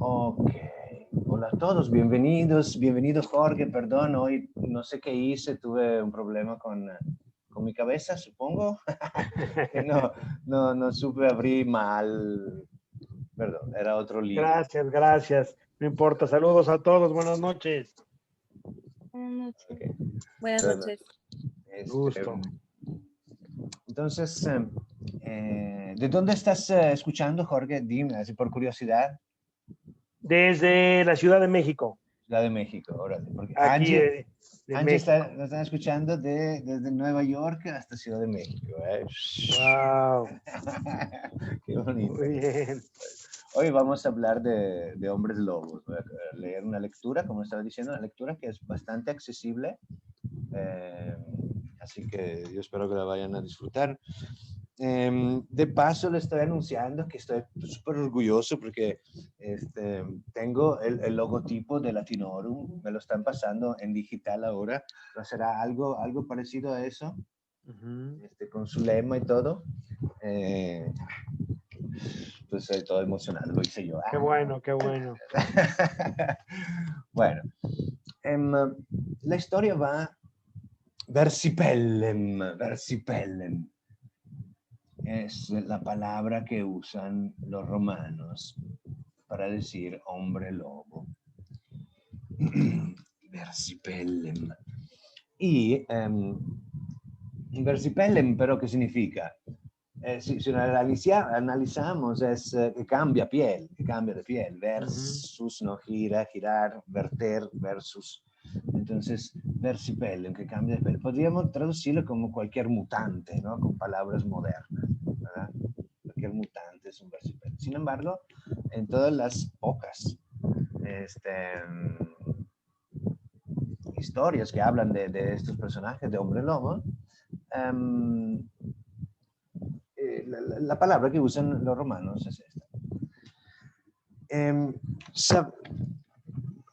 Ok, hola a todos, bienvenidos, bienvenido Jorge, perdón, hoy no sé qué hice, tuve un problema con mi cabeza, supongo, que no supe abrir mal, perdón, era otro link. Gracias, gracias. No importa. Saludos a todos. Buenas noches. Buenas noches. Okay. Buenas Perdón. noches. Este, Gusto. entonces, ¿de dónde estás escuchando, Jorge? Dime, así por curiosidad. Desde la Ciudad de México, Ciudad de México, órale, porque aquí de Angie México. nos están escuchando desde Nueva York hasta Ciudad de México. Wow. Qué bonito. Muy bien. Hoy vamos a hablar de hombres lobos. Voy a leer una lectura, como estaba diciendo, una lectura que es bastante accesible. Así que yo espero que la vayan a disfrutar. De paso, le estoy anunciando que estoy súper orgulloso porque tengo el logotipo de Latinorum. Me lo están pasando en digital ahora. Pero será algo parecido a eso, con su lema y todo. Pues estoy todo emocionado, lo hice yo. Qué bueno, qué bueno. Bueno, la historia va versipellem, versipellem. Es la palabra que usan los romanos para decir hombre lobo. Versipellem. Y versipellem, pero ¿qué significa? Si lo analizamos, es que cambia piel, que cambia de piel. Versus, no gira, girar, verter, versus. Entonces, versipellem, que cambia de piel. Podríamos traducirlo como cualquier mutante, ¿no? Con palabras modernas, ¿verdad? Cualquier mutante es un versipellem. Sin embargo, en todas las pocas historias que hablan de estos personajes de hombre lobo, la palabra que usan los romanos es esta.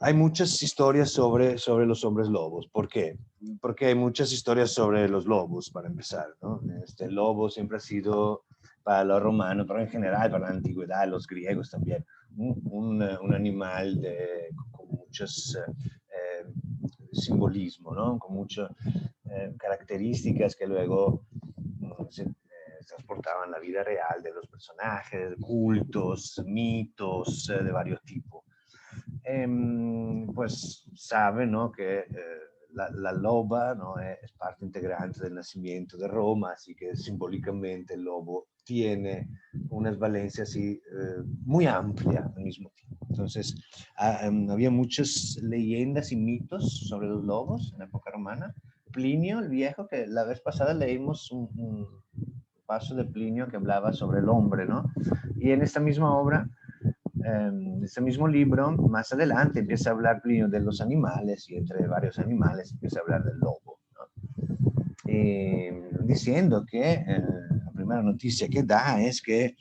Hay muchas historias sobre los hombres lobos. ¿Por qué? Porque hay muchas historias sobre los lobos, para empezar, ¿no? El lobo siempre ha sido, para los romanos, pero en general para la antigüedad, los griegos también, un animal con muchos simbolismo, ¿no? Con muchas características que luego se transportaban la vida real de los personajes, cultos, mitos de varios tipos. Pues sabe, ¿no? Que la loba, ¿no? Es parte integrante del nacimiento de Roma, así que simbólicamente el lobo tiene una valencia así muy amplia al mismo tiempo. Entonces, había muchas leyendas y mitos sobre los lobos en la época romana. Plinio el Viejo, que la vez pasada leímos un paso de Plinio que hablaba sobre el hombre, ¿no? Y en esta misma obra, en este mismo libro, más adelante empieza a hablar Plinio de los animales y entre varios animales empieza a hablar del lobo, ¿no? Diciendo que la primera noticia que da es que,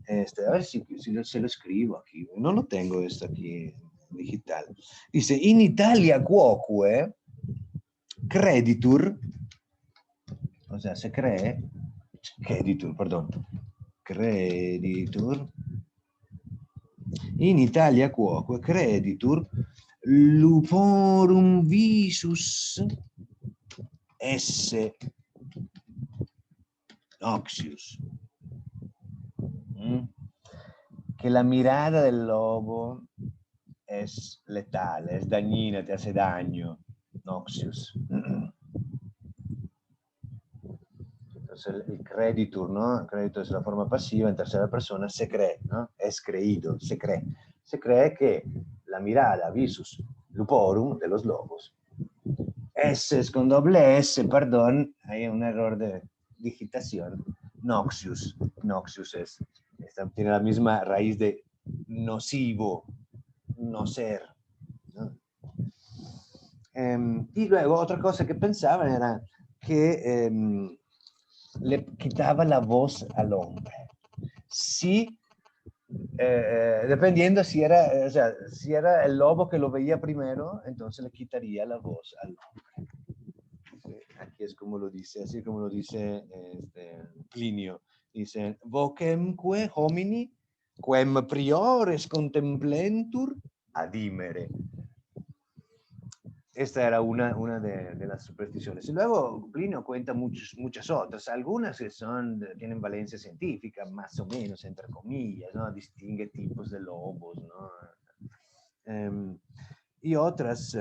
a ver si se lo escribo aquí, no lo tengo esto aquí digital. Dice, in Italia quoque creditur, o sea, se cree, creditur, perdón, creditur, in Italia quoque creditur luporum visus esse noxius. Que la mirada del lobo es letal, es dañina, te hace daño. Noxius. Entonces el creditur, ¿no? El crédito es la forma pasiva en tercera persona, se cree, ¿no? Es creído, se cree. Se cree que la mirada, visus luporum, de los lobos, S es con doble S, perdón, hay un error de digitación. Noxius. Noxius tiene la misma raíz de nocivo, no ser, ¿no? Y luego otra cosa que pensaban era que le quitaba la voz al hombre. Sí, dependiendo si era, o sea, si era el lobo que lo veía primero, entonces le quitaría la voz al hombre. Aquí es como lo dice, así como lo dice Plinio. Dice, vocemque homini quem priores contemplentur adimere. Esta era una de las supersticiones. Y luego Plinio cuenta muchas otras, algunas que tienen valencia científica, más o menos, entre comillas, ¿no? Distingue tipos de lobos, ¿no? Y otras...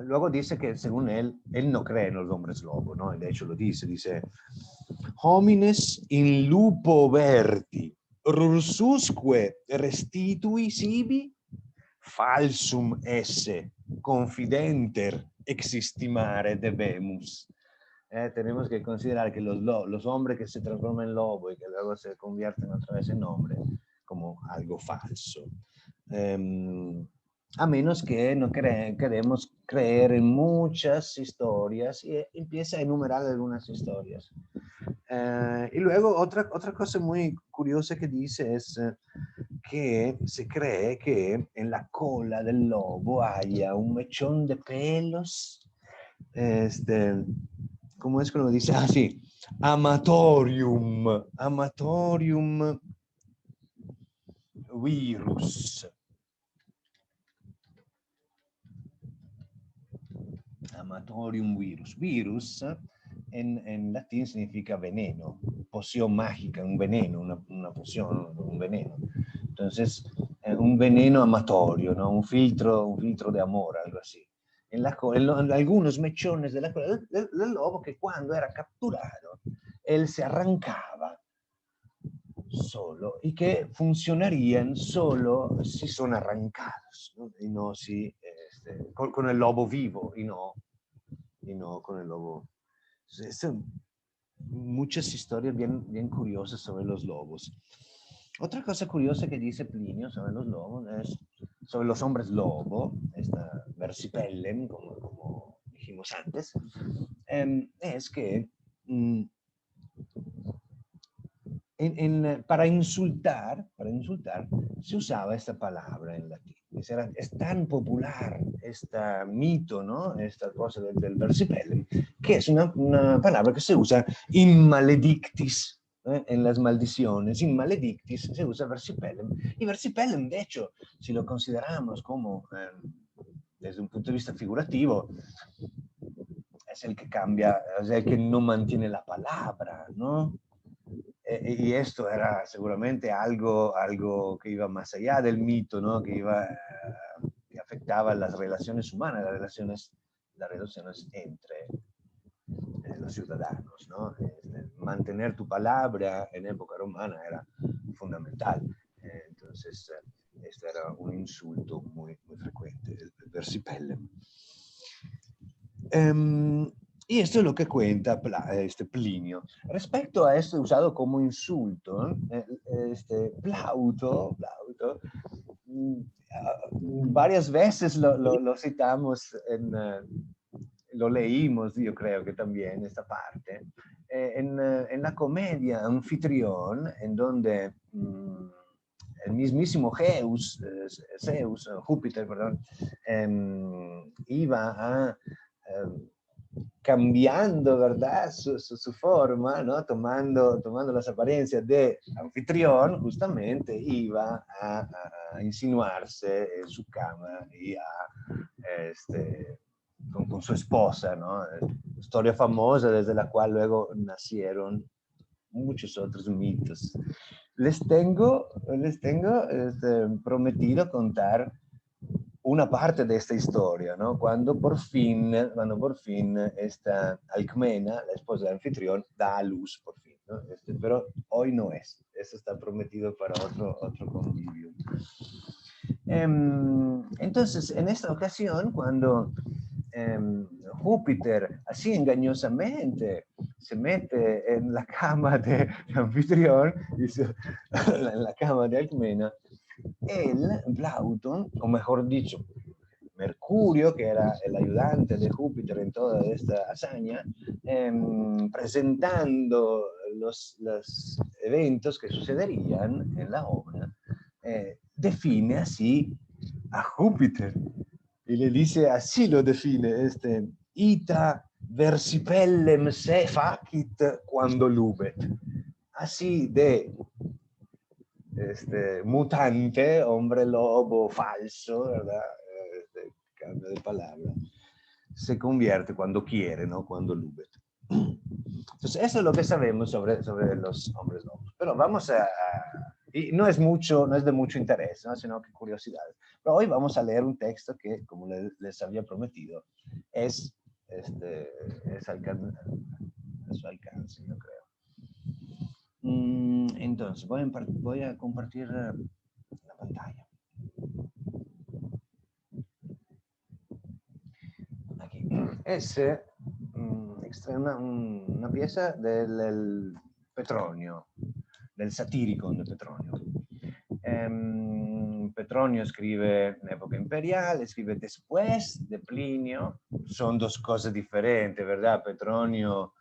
luego dice que según él no cree en los hombres lobo, ¿no? De hecho lo dice, homines in lupo verti, rursusque restitui sibi, falsum esse, confidenter existimare debemus. Tenemos que considerar que los hombres que se transforman en lobo y que luego se convierten otra vez en hombre, como algo falso. A menos que no queremos creer en muchas historias, y empieza a enumerar algunas historias. Y luego otra cosa muy curiosa que dice es que se cree que en la cola del lobo haya un mechón de pelos, ¿cómo es que lo dice? Ah, sí, amatorium virus. Amatorium virus. Virus en latín significa veneno, poción mágica, un veneno, una poción, un veneno. Entonces, un veneno amatorio, ¿no? Un filtro de amor, algo así. En algunos mechones de la cola del lobo, que cuando era capturado, él se arrancaba solo y que funcionarían solo si son arrancados, ¿no? Y no si con el lobo vivo y no con el lobo. Son muchas historias bien curiosas sobre los lobos. Otra cosa curiosa que dice Plinio sobre los lobos es sobre los hombres lobo, esta versipellem, como dijimos antes, es que para insultar se usaba esta palabra en latín. Es tan popular este mito, ¿no? Esta cosa del versipellum, que es una palabra que se usa in maledictis, en las maldiciones. In maledictis se usa versipellum. Y versipellum, de hecho, si lo consideramos como desde un punto de vista figurativo, es el que cambia, es el que no mantiene la palabra, ¿no? Y esto era seguramente algo que iba más allá del mito, ¿no? Que afectaba las relaciones humanas, las relaciones entre los ciudadanos, ¿no? Mantener tu palabra en época romana era fundamental. Entonces, este era un insulto muy frecuente, el versipellum. Y esto es lo que cuenta Plinio. Respecto a esto usado como insulto, Plauto, varias veces lo citamos, lo leímos, yo creo que también esta parte, en la comedia Anfitrión, en donde el mismísimo Júpiter, perdón, iba a... cambiando, ¿verdad? Su forma, ¿no? Tomando las apariencias de anfitrión, justamente iba a insinuarse en su cama y con su esposa, ¿no? Historia famosa desde la cual luego nacieron muchos otros mitos. Les tengo prometido contar una parte de esta historia, ¿no? Cuando por fin esta Alcmena, la esposa del anfitrión, da a luz por fin, ¿no? Pero hoy no es. Eso está prometido para otro convivio. Entonces, en esta ocasión, cuando Júpiter, así engañosamente, se mete en la cama de anfitrión, en la cama de Alcmena, Plauto, o mejor dicho, Mercurio, que era el ayudante de Júpiter en toda esta hazaña, presentando los eventos que sucederían en la obra, define así a Júpiter y le dice, así lo define, ita versipellem se facit quando lubet. Así de mutante, hombre lobo falso, ¿verdad? Cambio de palabra. Se convierte cuando quiere, ¿no? Cuando lube. Entonces, eso es lo que sabemos sobre los hombres lobos. Pero vamos y no es de mucho interés, ¿no? Sino que curiosidades. Pero hoy vamos a leer un texto que, como les había prometido, es a su alcance, yo creo. Entonces, voy a compartir la pantalla. Aquí. Es una pieza del Petronio, del Satiricon de Petronio. Petronio escribe en época imperial, escribe después de Plinio. Son dos cosas diferentes, ¿verdad? Petronio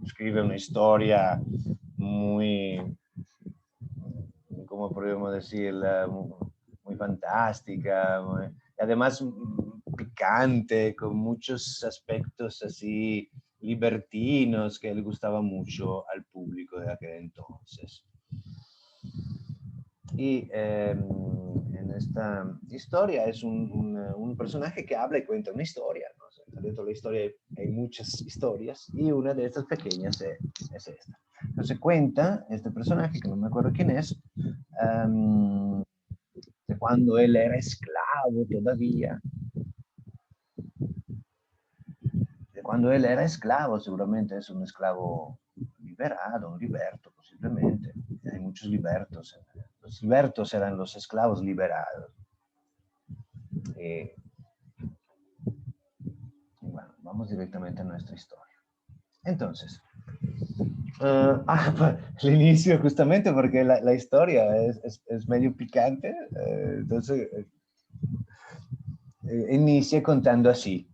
escribe una historia muy, ¿cómo podemos decirla? Muy fantástica, y además picante, con muchos aspectos así libertinos que le gustaba mucho al público de aquel entonces. Y en esta historia es un personaje que habla y cuenta una historia, ¿no? O sea, dentro de la historia hay muchas historias y una de estas pequeñas es esta. Entonces cuenta este personaje, que no me acuerdo quién es, de cuando él era esclavo todavía. De cuando él era esclavo, seguramente es un esclavo liberado, un liberto posiblemente. Hay muchos libertos. Los libertos eran los esclavos liberados. Y bueno, vamos directamente a nuestra historia. Entonces, pues, el inicio justamente porque la historia es medio picante, entonces inicia contando así.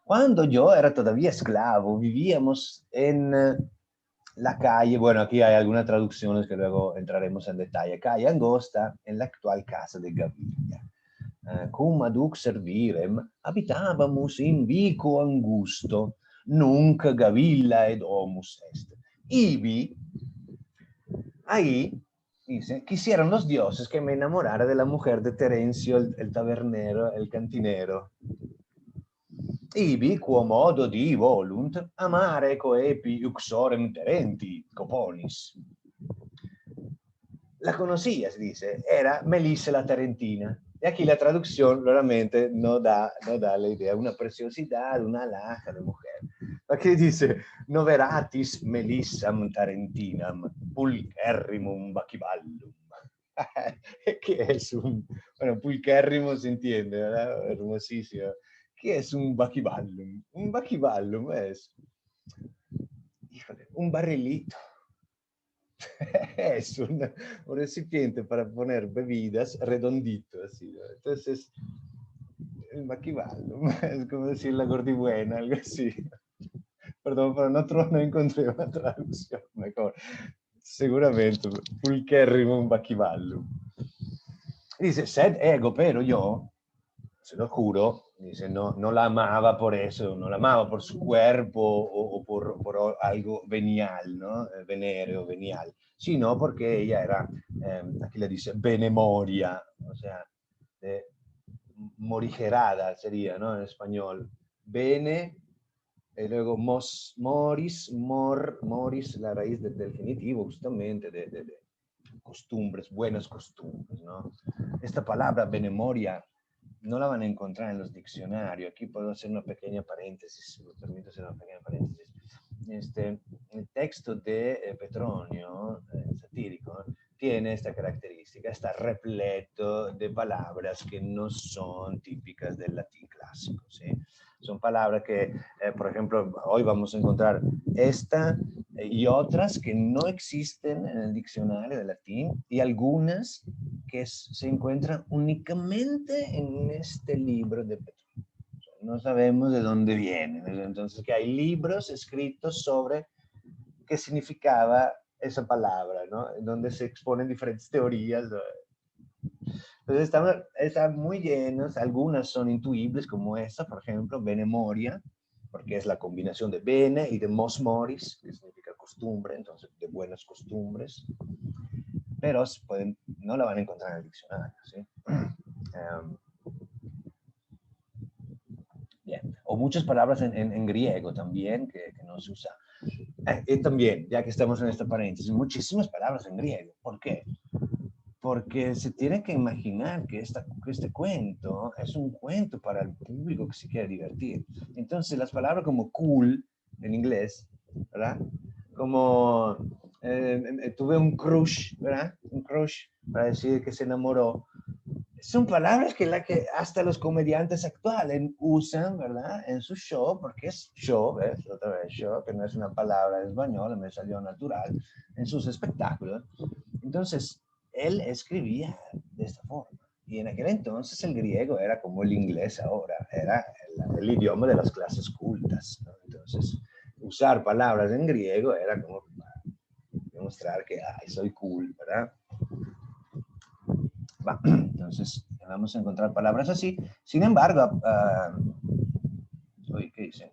Cuando yo era todavía esclavo, vivíamos en la calle, bueno, aquí hay algunas traducciones que luego entraremos en detalle, calle Angosta, en la actual casa de Gaviria. Cum aduc servirem, habitábamos in vico angusto, nunc Gavilla ed homus est. Ibi, ahí, dice, quisieron los dioses que me enamorara de la mujer de Terencio, el tabernero, el cantinero. Ibi, quo modo di volunt, amare coepi uxorem terenti, coponis. La conocías, dice, era Melissa la Tarentina. Y aquí la traducción realmente no da la idea, una preciosidad, una alhaja de mujer. Aquí dice, noveratis Melissam Tarentinam, pulcherrimum baciballum. ¿Qué es bueno, pulcherrimo se entiende, ¿verdad? Hermosísimo. ¿Qué es un baciballum? Un baciballum es, híjole, un barrilito. Es un recipiente para poner bebidas redondito, así, ¿no? Entonces, el baciballum, es como decir la gordibuena, algo así. Perdón, pero no encontré una traducción mejor. Seguramente, pulcherrimum baciballum. Dice, sed ego, pero yo, se lo juro, dice, no la amaba por eso, no la amaba por su cuerpo o por algo venial, ¿no? Venéreo, venial, sino porque ella era, aquí le dice, benemoria, o sea, morigerada sería, ¿no? En español. Bene, y luego moris, moris, la raíz del genitivo, justamente, de costumbres, buenas costumbres, ¿no? Esta palabra benemoria no la van a encontrar en los diccionarios. Aquí puedo hacer una pequeña paréntesis, me permito hacer una pequeña paréntesis. El texto de Petronio, satírico, tiene esta característica, está repleto de palabras que no son típicas del latín clásico, ¿sí? Son palabras que, por ejemplo, hoy vamos a encontrar esta y otras que no existen en el diccionario de latín y algunas que se encuentran únicamente en este libro de Petronio. No sabemos de dónde vienen. Entonces, que hay libros escritos sobre qué significaba esa palabra, ¿no? Donde se exponen diferentes teorías. Entonces, están muy llenos. Algunas son intuibles, como esta, por ejemplo, benemoria, porque es la combinación de bene y de mos moris, que significa costumbre, entonces de buenas costumbres, pero no la van a encontrar en el diccionario, ¿sí? Bien. O muchas palabras en griego también que no se usan. Y también, ya que estamos en esta paréntesis, muchísimas palabras en griego. ¿Por qué? Porque se tiene que imaginar que este cuento es un cuento para el público que se quiere divertir. Entonces, las palabras como cool en inglés, ¿verdad? Como tuve un crush, ¿verdad? Un crush para decir que se enamoró. Son palabras que hasta los comediantes actuales usan, ¿verdad? En su show, porque es show, ¿ves? Otra vez show, que no es una palabra española, me salió natural, en sus espectáculos. Entonces, él escribía de esta forma. Y en aquel entonces el griego era como el inglés ahora, era el idioma de las clases cultas, ¿no? Entonces, usar palabras en griego era como para demostrar que, ay, soy cool, ¿verdad? Va, entonces, vamos a encontrar palabras así. Sin embargo, ¿qué dice?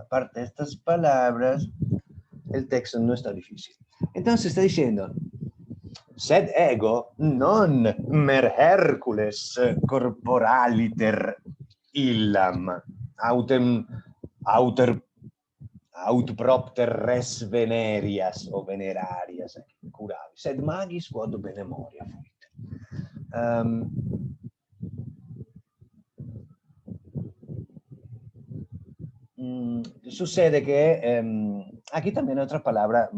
Aparte de estas palabras, el texto no está difícil. Entonces está diciendo, sed ego non mer Hercules corporaliter illam aut propter res venerias o venerarias curavi, sed magis quod benemoria fuit. Sucede que aquí también hay otra palabra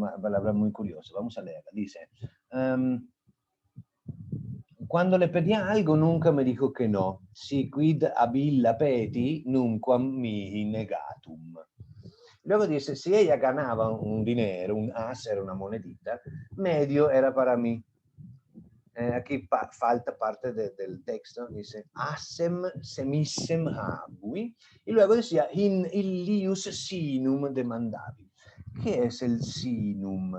muy curiosa, vamos a leerla, dice, cuando le pedí algo nunca me dijo que no, si quid abilla peti nunquam mihi negatum. Luego dice, si ella ganaba un dinero, un as era una monedita, medio era para mí. Aquí falta parte del texto, dice, asem semissem habui, y luego decía, in illius sinum demandavi. ¿Qué es el sinum?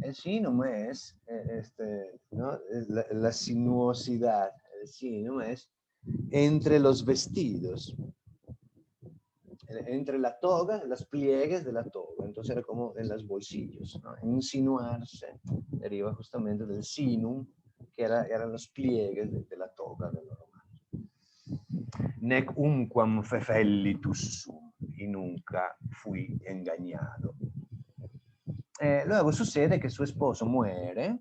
El sinum es, ¿no? la sinuosidad, el sinum es entre los vestidos, entre la toga, los pliegues de la toga, entonces era como en los bolsillos, ¿no? Insinuarse deriva justamente del sinum, que eran los pliegues de la toga de los romanos. Nec unquam fefellitus sum, y nunca fui engañado. Luego sucede que su esposo muere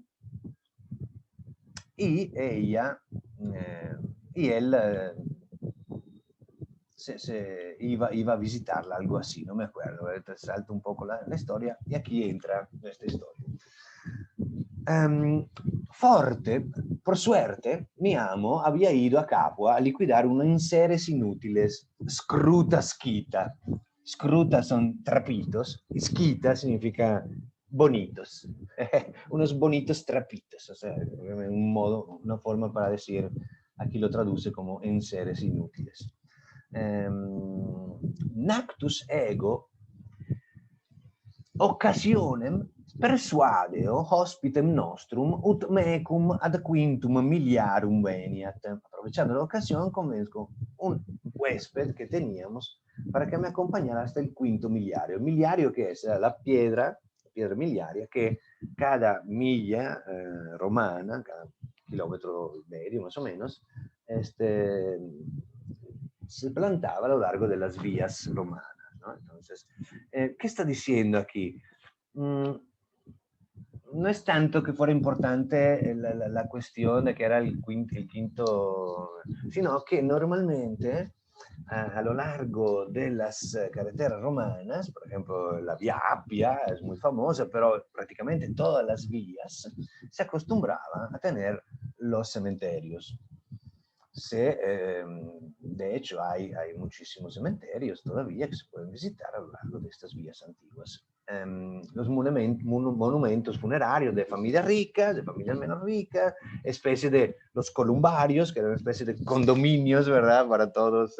y ella, y él iba a visitarla, algo así, no me acuerdo, salto un poco la historia y aquí entra esta historia. Forte, por suerte, mi amo había ido a Capua a liquidar unos enseres inútiles, scruta schita. Scruta son trapitos, y schita significa bonitos, unos bonitos trapitos, o sea, un modo, una forma para decir, aquí lo traduce como enseres inútiles. Nactus ego occasionem persuadeo hospitem nostrum ut mecum ad quintum miliarum veniat. Aprovechando la ocasión, convenzco un huésped que teníamos para que me acompañara hasta el quinto miliario. Miliario que es la piedra miliaria, que cada milla romana, cada kilómetro medio más o menos, se plantaba a lo largo de las vías romanas, ¿no? Entonces, ¿qué está diciendo aquí? No es tanto que fuera importante la cuestión de que era el quinto, sino que normalmente a lo largo de las carreteras romanas, por ejemplo, la Vía Appia es muy famosa, pero prácticamente todas las vías se acostumbraba a tener los cementerios. De hecho, hay muchísimos cementerios todavía que se pueden visitar a lo largo de estas vías antiguas. Los monumentos funerarios de familias ricas, de familias menos ricas, especie de los columbarios, que eran una especie de condominios, ¿verdad? Para todos,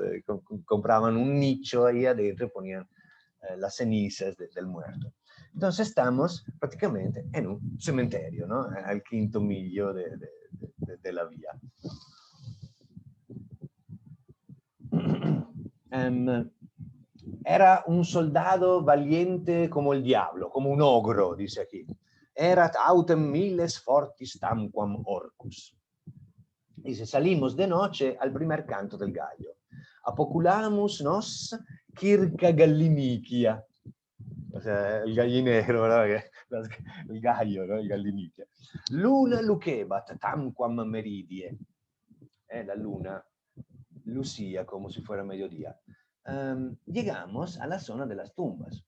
compraban un nicho ahí adentro y ponían las cenizas del muerto. Entonces estamos prácticamente en un cementerio, ¿no? Al quinto miglio de la vía. Era un soldado valiente como el diablo, como un ogro, dice aquí. Erat autem miles fortis tamquam orcus. Dice, salimos de noche al primer canto del gallo. Apoculamus nos circa gallinicia. O sea, el gallinero, ¿verdad? El gallo, ¿no? El gallinicia. Luna lucebat tamquam meridie. La luna lucía como si fuera mediodía. Llegamos a la zona de las tumbas.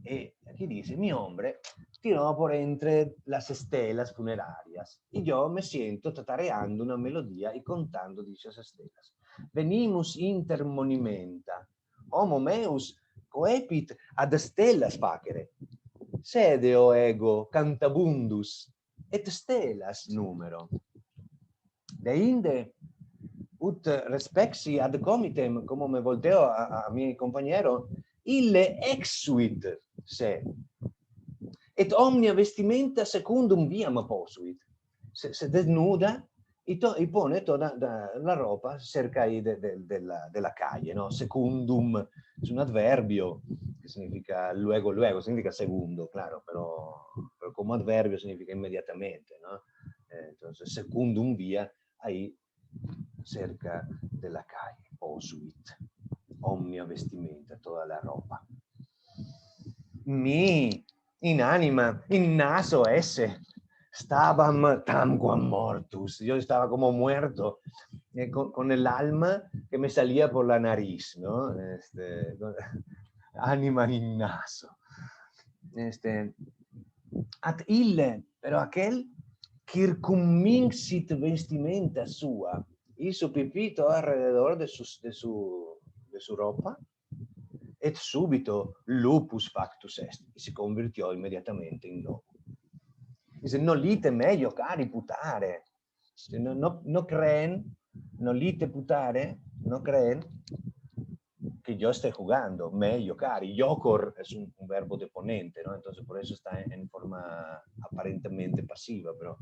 Y aquí dice, mi hombre tiró por entre las estelas funerarias y yo me siento tatareando una melodía y contando dichas estelas. Venimus inter monumenta, homo meus coepit ad stellas facere, sedeo ego cantabundus et stellas numero. Deinde ut respexi ad comitem, como me volteo a mi compañero, ille exuit se, et omnia vestimenta secundum viam posuit. Se desnuda y pone toda la ropa cerca ahí de la calle, ¿no? Secundum es un adverbio que significa luego, significa segundo, claro, pero como adverbio significa inmediatamente, ¿no? Entonces, secundum via, ahí cerca de la calle, posuit, omnia vestimenta, toda la ropa. Mi in anima, in naso esse, stabam tamquam mortus. Yo estaba como muerto, con el alma que me salía por la nariz, ¿no? Anima in naso. At ille, pero aquel, circumminxit vestimenta sua, hizo pipí todo alrededor de su ropa, et súbito lupus factus est, y se convirtió inmediatamente en lobo. Dice, no lite meglio cari putare. No creen, no lite putare, no creen que yo esté jugando, meglio cari. Yocor es un verbo deponente, ¿no? Entonces por eso está en forma aparentemente pasiva, pero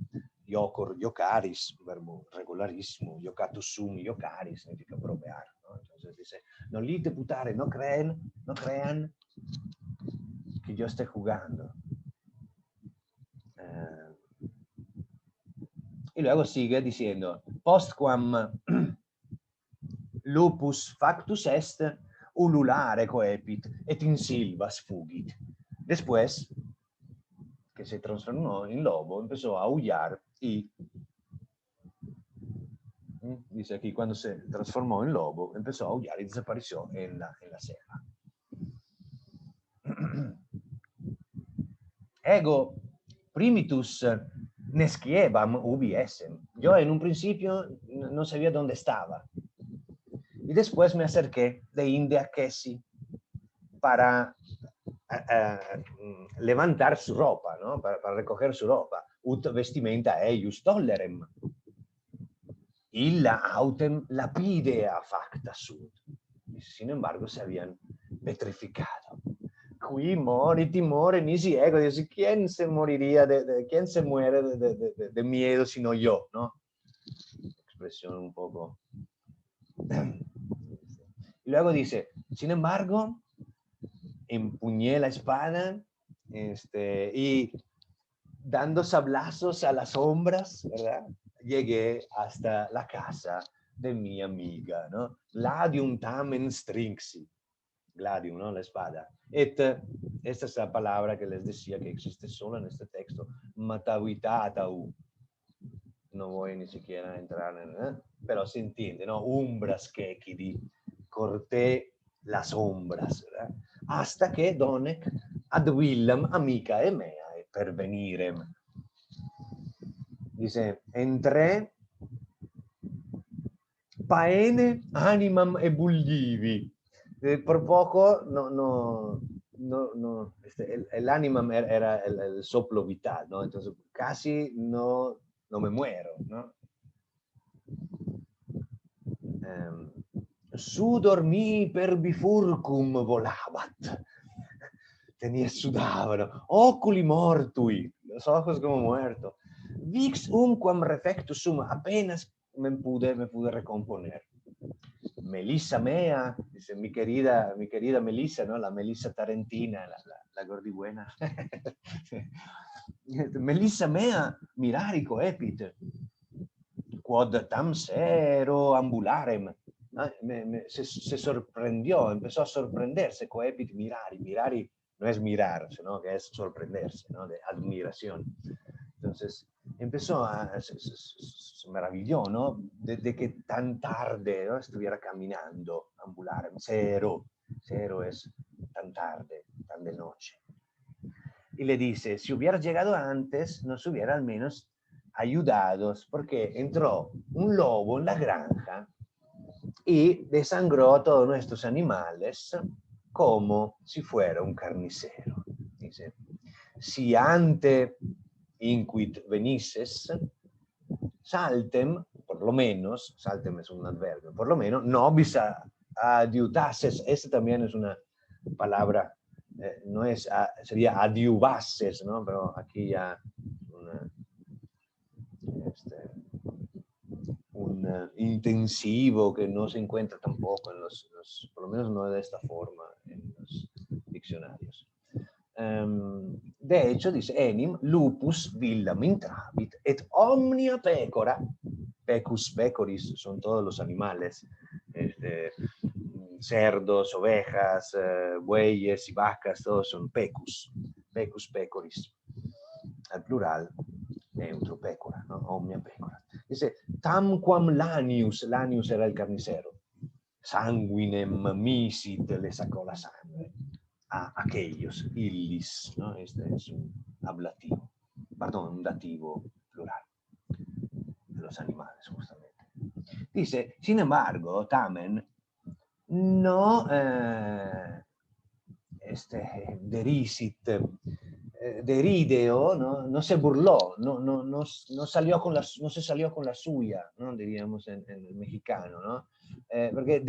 yocor, yocaris, un verbo regularísimo, yocatus sum, yocaris, significa bromear, ¿no? Entonces dice, no lite putare, no crean que yo esté jugando. Y luego sigue diciendo, postquam lupus factus est, ululare coepit, et in silvas fugit. Después, que se transformó en lobo, empezó a aullar y, dice aquí, cuando se transformó en lobo, empezó a aullar y desapareció en la selva. Ego primitus nesciebam ubi essem. Yo en un principio no sabía dónde estaba. Y después me acerqué de inde a Kessi para levantar su ropa, ¿no? Para recoger su ropa. Ut vestimenta eius tollerem. Illa autem lapidea facta sud. Sin embargo, se habían petrificado. Qui mori timore nisi ego. Dice, ¿quién se moriría quién se muere de miedo sino yo, ¿no? Expresión un poco. Y luego dice, sin embargo, empuñé la espada y dando sablazos a las sombras, ¿verdad? Llegué hasta la casa de mi amiga, ¿no? Gladium tamen strinxi. Gladium, ¿no? La espada. Esta es la palabra que les decía que existe solo en este texto. Matavitatau. No voy ni siquiera a entrar en... pero se entiende, ¿no? Umbras que corté las sombras, ¿verdad? Hasta que donec ad villam amicae meae pervenirem. Dice, entré paene animam ebullivi. Por poco el animam era el soplo vital, ¿no? Entonces casi no me muero, ¿no? Sudor mi per bifurcum volabat. Sudavano. Oculi mortui. Los ojos como muertos. Vix umquam refectus sum. Apenas me pude recomponer. Melissa mea, dice mi querida Melissa, ¿no? La Melissa tarentina, la gordibuena. Melissa mea mirari coepit, quod tam sero ambularem. Se sorprendió, empezó a sorprenderse, coepit mirari no es mirar, sino que es sorprenderse, ¿no? De admiración. Entonces empezó se maravilló, ¿no? De que tan tarde, ¿no? Estuviera caminando, ambularem, cero es tan tarde, tan de noche. Y le dice, si hubiera llegado antes, nos hubiera al menos ayudado, porque entró un lobo en la granja y desangró a todos nuestros animales como si fuera un carnicero. Dice, si ante inquit venisses, saltem, por lo menos, saltem es un adverbio, por lo menos, nobis adiutases, esta también es una palabra, no es, sería adiuvases, ¿no? Pero aquí ya un intensivo que no se encuentra tampoco en por lo menos no de esta forma en los diccionarios. De hecho, dice, enim lupus villam intravit et omnia pecora, pecus pecoris, son todos los animales, cerdos, ovejas, bueyes y vacas, todos son pecus pecoris. Al plural, neutro, pecora, ¿no? Omnia pecora. Dice, tamquam lanius era el carnicero, sanguinem misit, le sacó la sangre a aquellos, illis, ¿no? Este es un ablativo, perdón, un dativo plural de los animales, justamente. Dice, sin embargo, tamen no derisit, derideo, no se burló, no se salió con la suya, ¿no? Diríamos en el mexicano, ¿no? Porque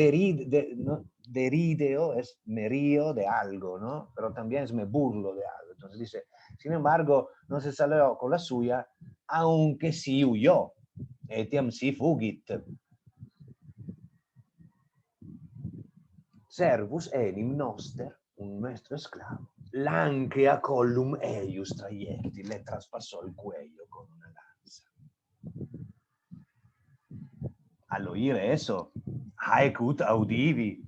derideo es me río de algo, ¿no? Pero también es me burlo de algo. Entonces dice, sin embargo, no se salió con la suya, aunque sí huyó. Etiam si fugit. Servus enim noster, un nuestro esclavo, lanque a collum eius traiecti, le traspasó el cuello con una lanza. Al oír eso, haecut audivi,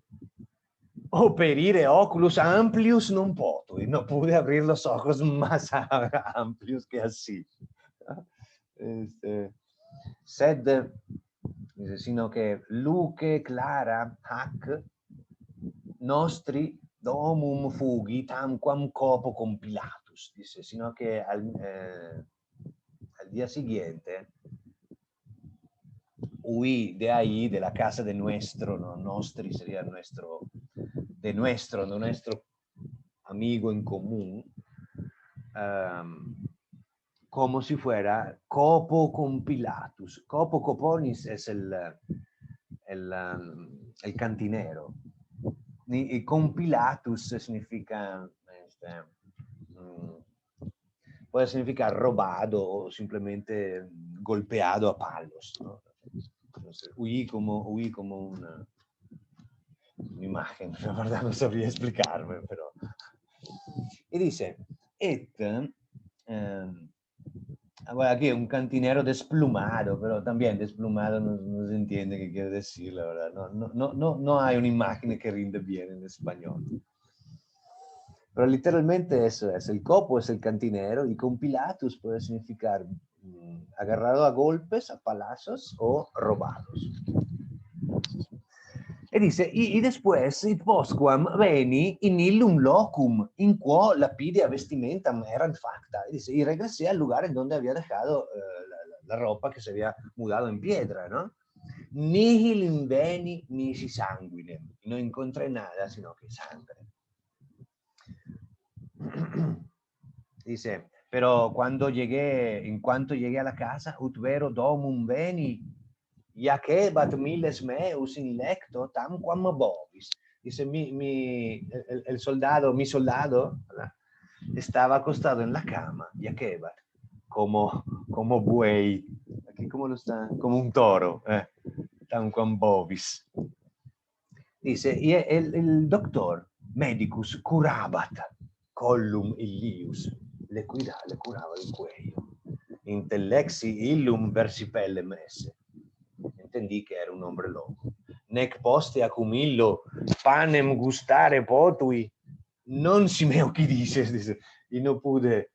operire oculus amplius non potui, no pude abrir los ojos más amplios que así. Sed, sino que luce clara hac nostri domum fugi tamquam corpo compilatus, dice, sino que al día siguiente huí de ahí, de la casa de nuestro, ¿no? Nostri sería de nuestro amigo en común, como si fuera corpo compilatus. Corpo coponis es el cantinero. Y compilatus significa, puede significar robado o simplemente golpeado a palos, ¿no? Entonces, huí como una imagen, la verdad no sabría explicarme, pero... Y dice, bueno, aquí un cantinero desplumado, pero también desplumado no se entiende qué quiere decir, la verdad. No hay una imagen que rinde bien en español. Pero literalmente eso es, el copo es el cantinero y compilatus puede significar agarrado a golpes, a palazos o robados. Y dice, y después, y postquam veni in illum locum, in quo lapidia vestimentam erant facta. Y dice, y regresé al lugar en donde había dejado la ropa que se había mudado en piedra, ¿no? Nihil inveni nisi sanguinem. No encontré nada, sino que sangre. Dice, pero en cuanto llegué a la casa, ut vero domum veni, iacebat miles meus in lecto tamquam bovis. Dice, el soldado, mi soldado, ¿verdad? Estaba acostado en la cama, iacebat, como buey, aquí como lo está, como un toro, tamquam bovis. dice, el doctor medicus curabat collum illius, le curava il cuello, intellexi illum versipellem esse. Entendí que era un hombre loco. Nec poste acumillo panem gustare potui, non si me occhidices, dice, y no pude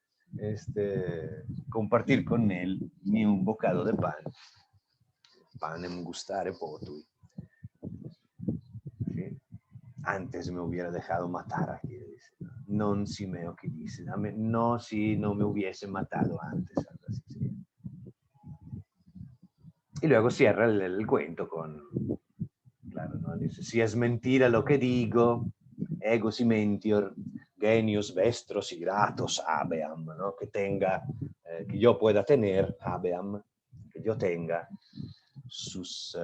compartir con él ni un bocado de pan. Panem gustare potui. ¿Sí? Antes me hubiera dejado matar aquí, dice. Non si me occhidices. No, si no me hubiese matado antes. Algo así, sí. Y luego cierra el cuento con, claro, ¿no? Dice, si es mentira lo que digo, ego si mentior, genius vestros y gratos habeam, ¿no? Que tenga, que yo pueda tener, habeam, que yo tenga sus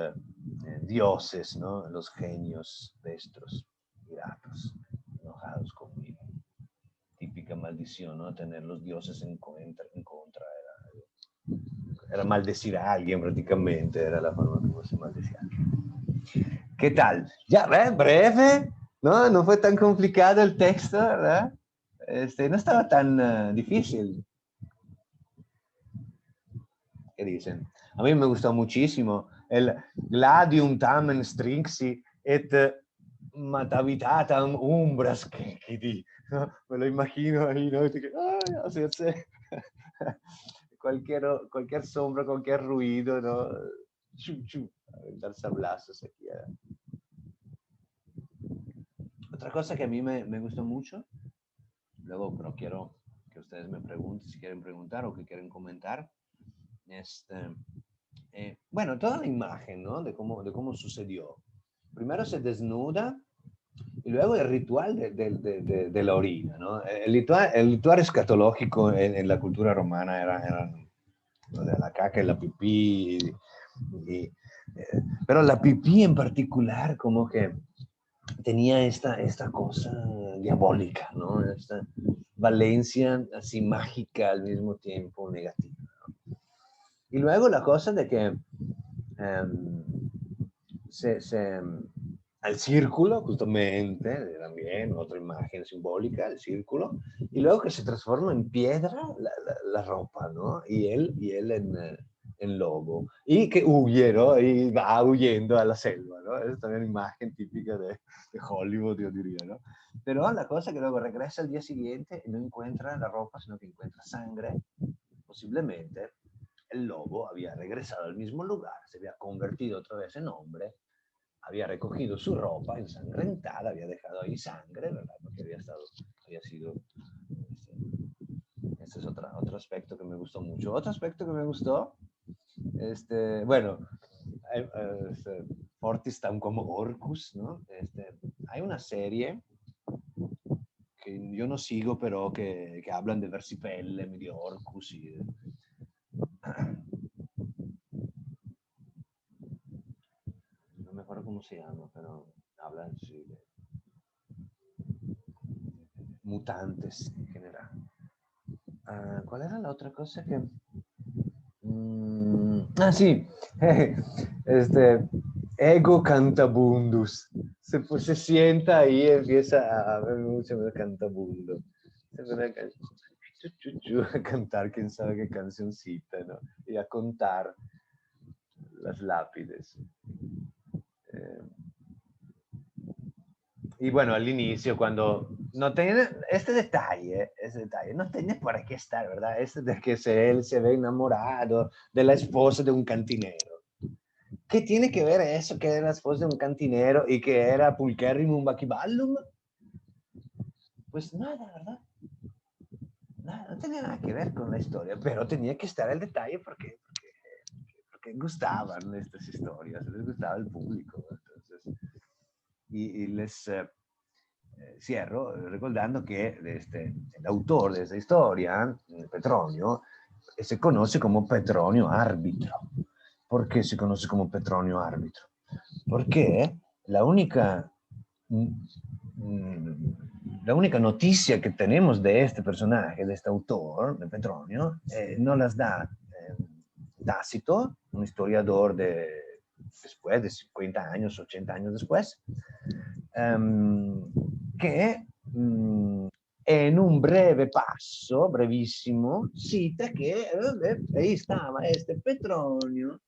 dioses, ¿no? Los genios vestros y gratos, enojados conmigo. Típica maldición, ¿no? Tener los dioses en contra era maldecir a alguien prácticamente, era la forma como se maldecía. ¿Qué tal? Ya, breve, ¿no? No fue tan complicado el texto, ¿verdad? No estaba tan difícil. ¿Qué dicen? A mí me gustó muchísimo el gladium tamen strinxi et matavitatam umbras que ¿no? Me lo imagino ahí, ¿no? Cualquier sombra, cualquier ruido, ¿no? Dar sablazos aquí. Otra cosa que a mí me gustó mucho, luego pero quiero que ustedes me pregunten si quieren preguntar o que quieren comentar, bueno, toda la imagen, ¿no? De cómo sucedió. Primero se desnuda y luego el ritual de la orina, ¿no? El ritual escatológico en la cultura romana era de la caca y la pipí, pero la pipí en particular como que tenía esta cosa diabólica, ¿no? Esta valencia así mágica al mismo tiempo negativa, ¿no? Y luego la cosa de que al círculo, justamente, también otra imagen simbólica, el círculo, y luego que se transforma en piedra la ropa, ¿no? Y él en lobo, y que huye, ¿no? Y va huyendo a la selva, ¿no? Es también una imagen típica de Hollywood, yo diría, ¿no? Pero la cosa que luego regresa al día siguiente y no encuentra la ropa, sino que encuentra sangre, posiblemente el lobo había regresado al mismo lugar, se había convertido otra vez en hombre, había recogido su ropa ensangrentada, había dejado ahí sangre, ¿verdad? Porque había sido... Este es otro aspecto que me gustó mucho. Otro aspecto que me gustó, bueno, Fortis tan como Orcus, ¿no? Hay una serie que yo no sigo, pero que hablan de Versipellem, de Orcus y... No me acuerdo cómo se llama, pero hablan sí, de mutantes en general. ¿Cuál era la otra cosa que...? Sí. Ego cantabundus. Se sienta ahí y empieza a ver mucho cantabundo. A cantar quién sabe qué cancioncita, ¿no? Y a contar las lápides. Y bueno, al inicio, cuando no tiene ese detalle, no tiene por qué estar, ¿verdad? De que él se ve enamorado de la esposa de un cantinero. ¿Qué tiene que ver eso que era la esposa de un cantinero y que era pulcherrimum baciballum? Pues nada, ¿verdad? Nada, no tenía nada que ver con la historia, pero tenía que estar el detalle porque gustaban estas historias, les gustaba el público. Entonces, y les cierro recordando que el autor de esta historia, Petronio, se conoce como Petronio Árbitro. ¿Por qué se conoce como Petronio Árbitro? Porque la única noticia que tenemos de este personaje, de este autor, de Petronio, no las da Tácito, un historiador después de 50 años, 80 años después, che in un breve passo, brevissimo, cita che ahí stava Petronio,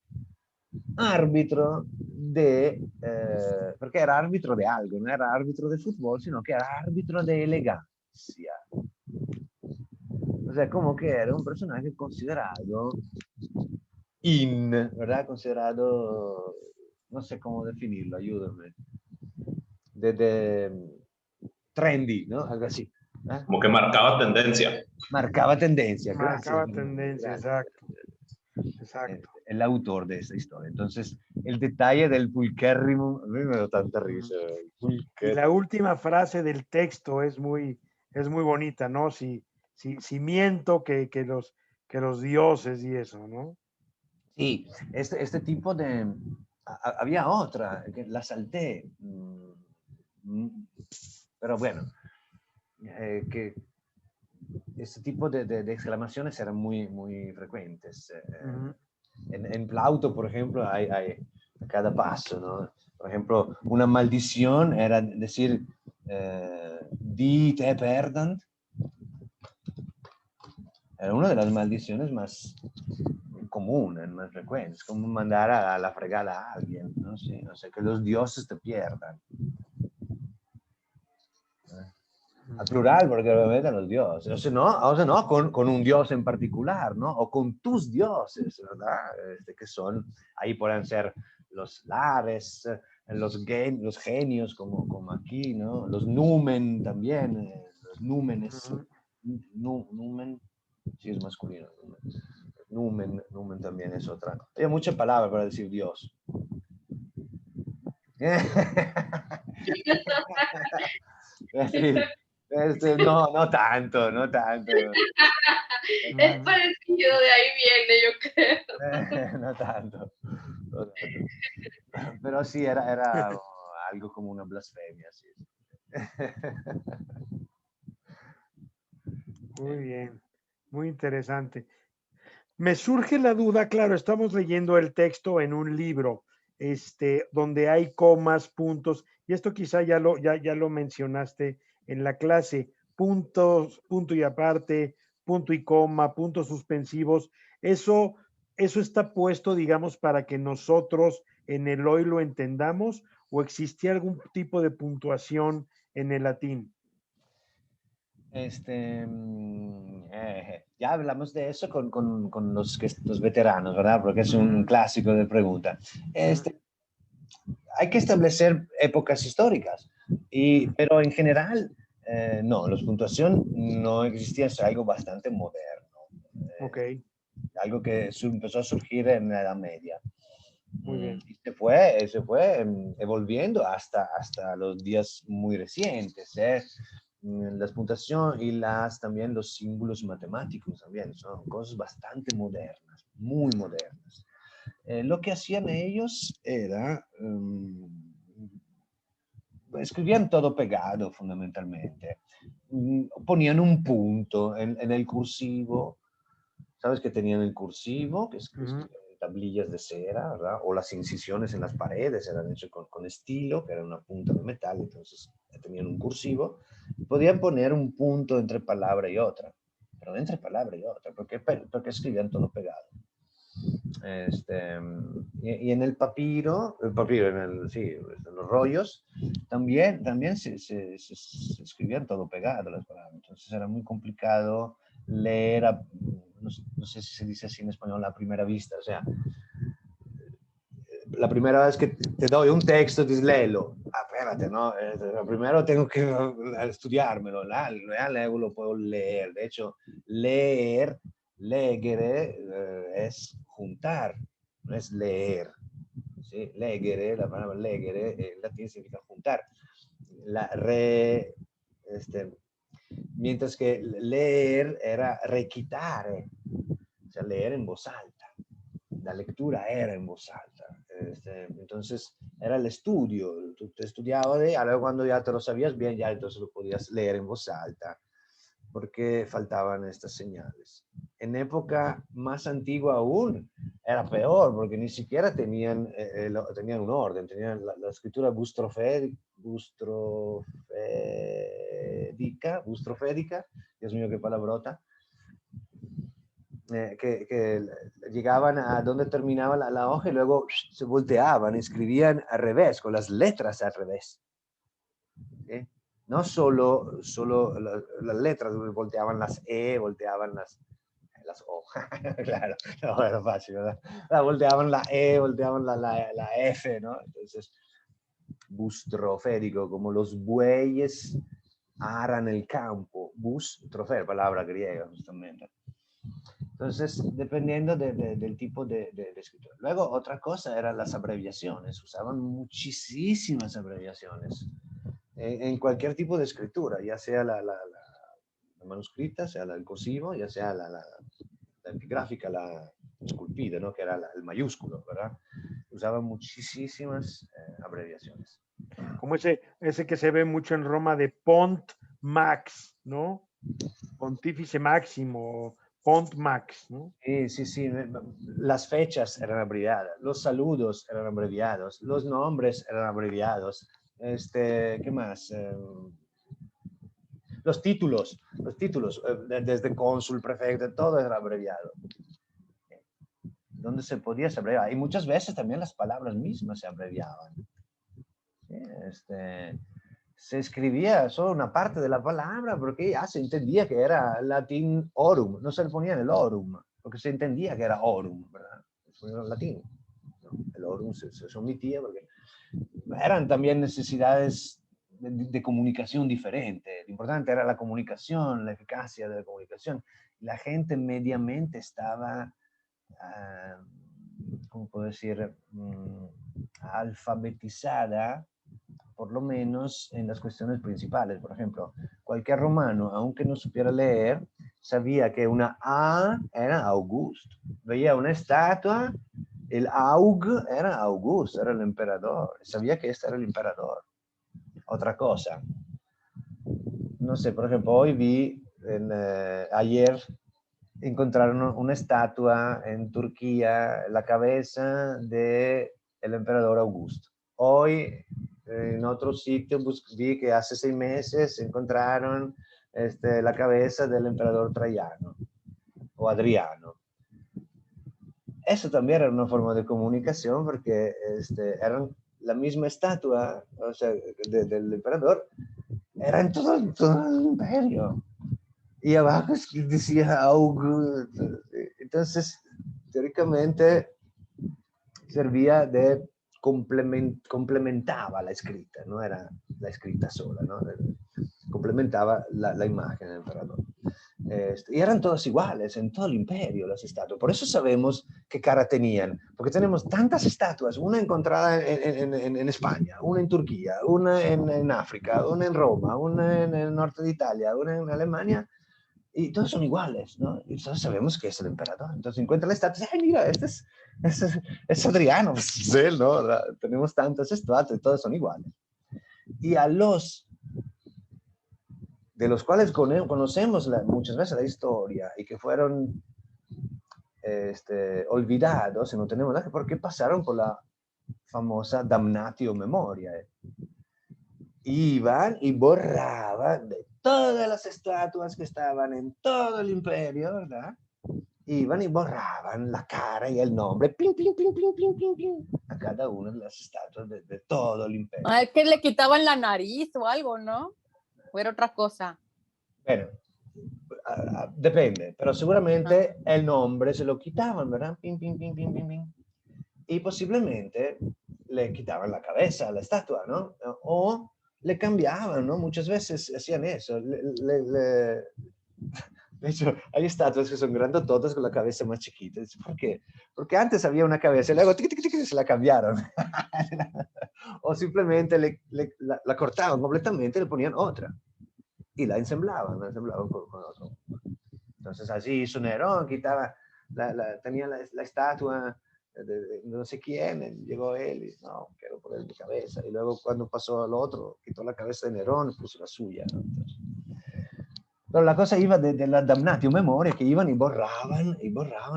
arbitro perché era arbitro di algo, non era arbitro di football, sino che era arbitro di elegancia. O sea, como que era un personaje considerado ¿verdad? Considerado, no sé cómo definirlo, ayúdame. De trendy, ¿no? Algo así. ¿eh? Como que marcaba tendencia. Marcaba tendencia, Marcaba gracias. tendencia, Gracias. exacto. El autor de esta historia. Entonces, el detalle del pulquérrimo, a mí me da tanta risa. Y la última frase del texto es muy bonita, ¿no? Si miento que los dioses y eso, ¿no? Sí, este tipo de... había otra, que la salté. Pero bueno, que este tipo de exclamaciones eran muy frecuentes. En Plauto, por ejemplo, hay a cada paso, ¿no? Por ejemplo, una maldición era decir, di te perdant. Era una de las maldiciones más comunes, más frecuentes, como mandar a la fregada a alguien, ¿no? Sí, o sea, que los dioses te pierdan. Al plural, porque obviamente los dioses, o sea, no con un dios en particular, ¿no? O con tus dioses, ¿verdad? Que son, ahí pueden ser los lares, los genios, como aquí, ¿no? Los numen también, los númenes, numen, sí es masculino, numen también es otra. Hay mucha palabra para decir dios. No tanto. Es parecido, de ahí viene, yo creo. No tanto. Pero sí, era algo como una blasfemia. Sí. Muy bien, muy interesante. Me surge la duda, claro, estamos leyendo el texto en un libro, donde hay comas, puntos, y esto quizá ya lo mencionaste en la clase, puntos, punto y aparte, punto y coma, puntos suspensivos, eso está puesto, digamos, para que nosotros en el hoy lo entendamos, o existía algún tipo de puntuación en el latín. Ya hablamos de eso con los veteranos, ¿verdad? Porque es un clásico de pregunta. Hay que establecer épocas históricas, pero en general, no, la puntuación no existía, es algo bastante moderno. Ok. Algo que empezó a surgir en la Edad Media. Muy bien. Y se fue evolviendo hasta los días muy recientes. Las puntuaciones y también los símbolos matemáticos también son cosas bastante modernas, muy modernas. Lo que hacían ellos era escribían todo pegado fundamentalmente. Ponían un punto en el cursivo. ¿Sabes que tenían el cursivo? Que es tablillas de cera, ¿verdad? O las incisiones en las paredes eran hechas con estilo, que era una punta de metal, entonces tenían un cursivo. Podían poner un punto entre palabra y otra, pero entre palabra y otra, porque escribían todo pegado. Y en el papiro, en los rollos, también se escribían todo pegado las palabras. Entonces era muy complicado leer, no sé si se dice así en español, a primera vista. O sea, la primera vez que te doy un texto, dices, léelo. Espérate, ¿no? Primero tengo que estudiármelo. Luego lo puedo leer. De hecho, legere, es juntar, no es leer. ¿Sí? Legere, la palabra legere, en latín significa juntar. Mientras que leer era recitare, o sea, leer en voz alta. La lectura era en voz alta. Entonces era el estudio. Tú te estudiabas luego cuando ya te lo sabías bien, ya entonces lo podías leer en voz alta, porque faltaban estas señales. En época más antigua aún era peor, porque ni siquiera tenían un orden, tenían la escritura bustroférica, bustrofédica, Dios mío, qué palabrota, que llegaban a donde terminaba la hoja y luego se volteaban, escribían al revés, con las letras al revés. ¿Sí? No solo las letras, volteaban las E, volteaban las O. Claro, no era fácil, ¿verdad? Volteaban la E, volteaban la F, ¿no? Entonces, bustroférico, como los bueyes aran el campo. Bustrofer, palabra griega, justamente. Entonces, dependiendo del tipo de escritura. Luego, otra cosa eran las abreviaciones. Usaban muchísimas abreviaciones en cualquier tipo de escritura, ya sea la manuscrita, sea el cursivo, ya sea la epigráfica, la esculpida, ¿no? Que era el mayúsculo, ¿verdad? Usaban muchísimas abreviaciones. Como ese que se ve mucho en Roma de Pont Max, ¿no? Pontífice Máximo, Pont Max, ¿no? Sí. Las fechas eran abreviadas, los saludos eran abreviados, los nombres eran abreviados. ¿Qué más? Los títulos, desde cónsul, prefecto, todo era abreviado. Donde se podía se abreviaba. Y muchas veces también las palabras mismas se abreviaban. Se escribía solo una parte de la palabra porque ya se entendía que era latín orum, no se le ponía el orum, porque se entendía que era orum, ¿verdad? Se ponía en latín. ¿No? El orum se omitía porque eran también necesidades de comunicación diferente. Lo importante era la comunicación, la eficacia de la comunicación. La gente mediamente estaba, ¿cómo puedo decir?, alfabetizada, por lo menos en las cuestiones principales. Por ejemplo, cualquier romano, aunque no supiera leer, sabía que una A era Augusto. Veía una estatua, el Aug era Augusto, era el emperador. Sabía que este era el emperador. Otra cosa, no sé, por ejemplo, hoy vi, ayer encontraron una estatua en Turquía, la cabeza del emperador Augusto. Hoy, en otro sitio, vi que hace 6 meses encontraron la cabeza del emperador Traiano o Adriano. Eso también era una forma de comunicación porque eran la misma estatua, o sea, del emperador, era en todo el imperio. Y abajo decía Augusto. Entonces, teóricamente, servía de complementaba la escrita, no era la escrita sola, ¿no? Complementaba la imagen del emperador. Y eran todos iguales en todo el imperio, las estatuas. Por eso sabemos qué cara tenían, porque tenemos tantas estatuas, una encontrada en España, una en Turquía, una en África, una en Roma, una en el norte de Italia, una en Alemania, y todos son iguales, ¿no? Y todos sabemos que es el emperador. Entonces encuentra la estatua, ¡ay, mira, es Adriano! Pues es él, ¿no? Tenemos tantas estatuas, todos son iguales. Y a los de los cuales conocemos muchas veces la historia y que fueron olvidados y no tenemos nada, porque pasaron por la famosa damnatio memoriae. Iban y borraban de todas las estatuas que estaban en todo el imperio, ¿verdad? Iban y borraban la cara y el nombre, ping, ping, ping, ping, ping, ping, ping, a cada una de las estatuas de todo el imperio. Ah, es que le quitaban la nariz o algo, ¿no? O era otra cosa. Bueno, depende, pero seguramente el nombre se lo quitaban, ¿verdad? Ping, ping, ping, ping, ping, ping. Y posiblemente le quitaban la cabeza a la estatua, ¿no? O le cambiaban, ¿no? Muchas veces hacían eso. De hecho, hay estatuas que son grandototas con la cabeza más chiquita. ¿Por qué? Porque antes había una cabeza y luego se la cambiaron. O simplemente la cortaban completamente y le ponían otra. Y la ensamblaban con otro. Entonces así hizo Nerón, quitaba, tenía la estatua de no sé quién, llegó él y no, quiero poner mi cabeza. Y luego cuando pasó al otro, quitó la cabeza de Nerón y puso la suya, ¿no? Entonces, pero la cosa iba de la damnatio memoria, que iban y borraban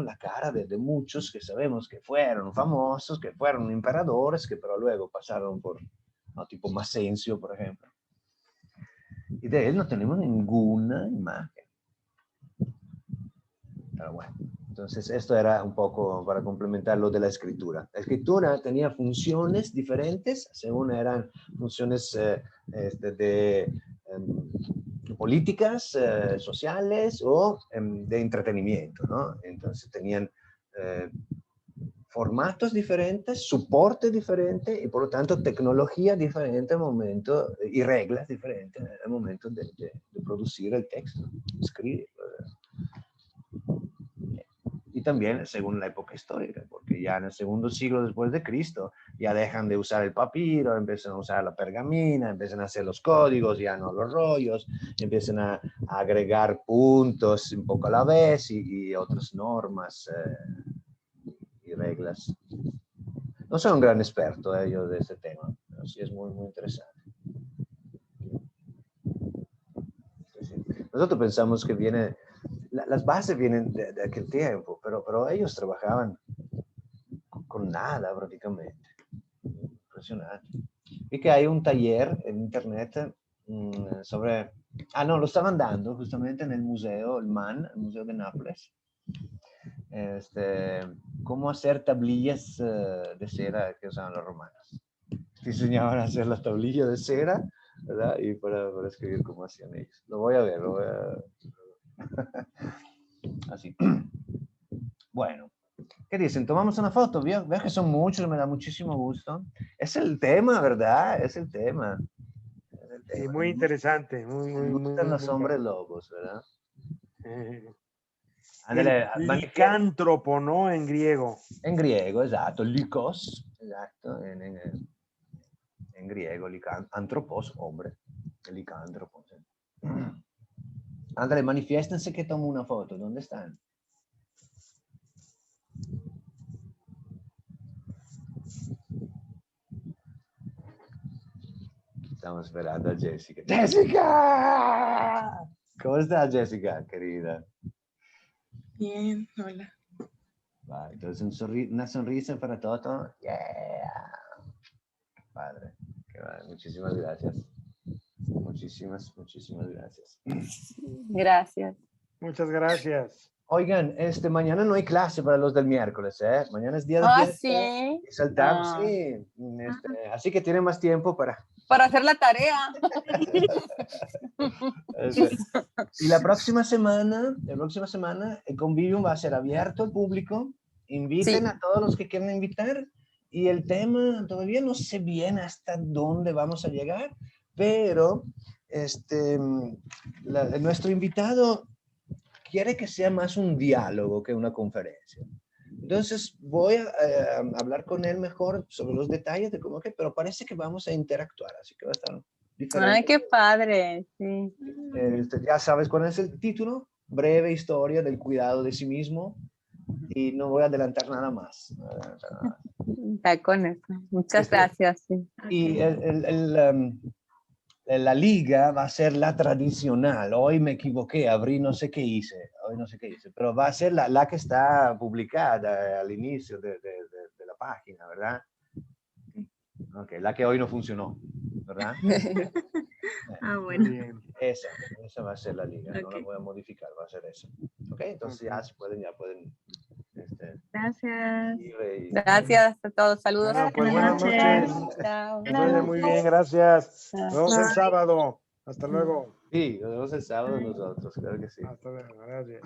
la cara de muchos que sabemos que fueron famosos, que fueron emperadores, que pero luego pasaron por ¿no? Tipo Masencio, por ejemplo. Y de él no tenemos ninguna imagen. Pero bueno, entonces esto era un poco para complementar lo de la escritura. La escritura tenía funciones diferentes, según eran funciones políticas, sociales o de entretenimiento, ¿no? Entonces tenían formatos diferentes, soporte diferente y por lo tanto tecnología diferente al momento y reglas diferentes al momento de producir el texto, escribirlo. Y también según la época histórica, porque ya en el segundo siglo después de Cristo ya dejan de usar el papiro, empiezan a usar la pergamina, empiezan a hacer los códigos, ya no los rollos, empiezan a agregar puntos un poco a la vez y otras normas y reglas. No soy un gran experto yo de ese tema, pero sí es muy, muy interesante. Nosotros pensamos que viene, las bases vienen de aquel tiempo, pero ellos trabajaban con nada prácticamente. Impresionante. Y que hay un taller en internet sobre, no, lo estaban dando justamente en el museo, el MAN, el Museo de Nápoles. Cómo hacer tablillas de cera que usaban los romanos. Te enseñaban a hacer las tablillas de cera, ¿verdad? Y para escribir cómo hacían ellos. Lo voy a ver, lo voy a... Así. Bueno, ¿qué dicen? Tomamos una foto, ¿veo? Veo que son muchos, me da muchísimo gusto. Es el tema, ¿verdad? Es el tema. Es el tema. Sí, muy interesante. Me gustan los hombres lobos, ¿verdad? El licántropo, ¿no? En griego. En griego, exacto. Likos, exacto. En griego, antropos, hombre. El licántropo. ¿Sí? Ándale, manifiéstense que tomo una foto. ¿Dónde están? Estamos esperando a Jessica. ¡Jessica! ¿Cómo estás, Jessica, querida? Bien, hola. Vale, entonces una sonrisa para todo. Yeah. Padre. Qué vale. Muchísimas gracias. Muchísimas gracias. Gracias. Muchas gracias. Oigan, mañana no hay clase para los del miércoles, ¿eh? Mañana es día de fiesta. Sí. Y saltamos, sí. Así que tienen más tiempo para hacer la tarea. Y la próxima semana, el Convivium va a ser abierto al público. Inviten a todos los que quieran invitar. Y el tema, todavía no sé bien hasta dónde vamos a llegar, pero nuestro invitado quiere que sea más un diálogo que una conferencia. Entonces voy a hablar con él mejor sobre los detalles de cómo que, pero parece que vamos a interactuar, así que va a estar diferente. Ay, qué padre, sí. Ya sabes cuál es el título, breve historia del cuidado de sí mismo, y no voy a adelantar nada más. Está con eso. Muchas gracias. Sí. Y la liga va a ser la tradicional. Hoy me equivoqué, abrí no sé qué hice, pero va a ser la que está publicada al inicio de la página, ¿verdad? Okay, la que hoy no funcionó, ¿verdad? Bueno. Esa va a ser la liga, no la voy a modificar, va a ser eso. Ok, entonces ya pueden Gracias. Gracias a todos, saludos. Bueno, pues buenas noches. Chao. Muy bien, gracias. Nos vemos el sábado. Hasta luego. Sí, nos vemos el sábado nosotros, claro que sí. Hasta luego, gracias.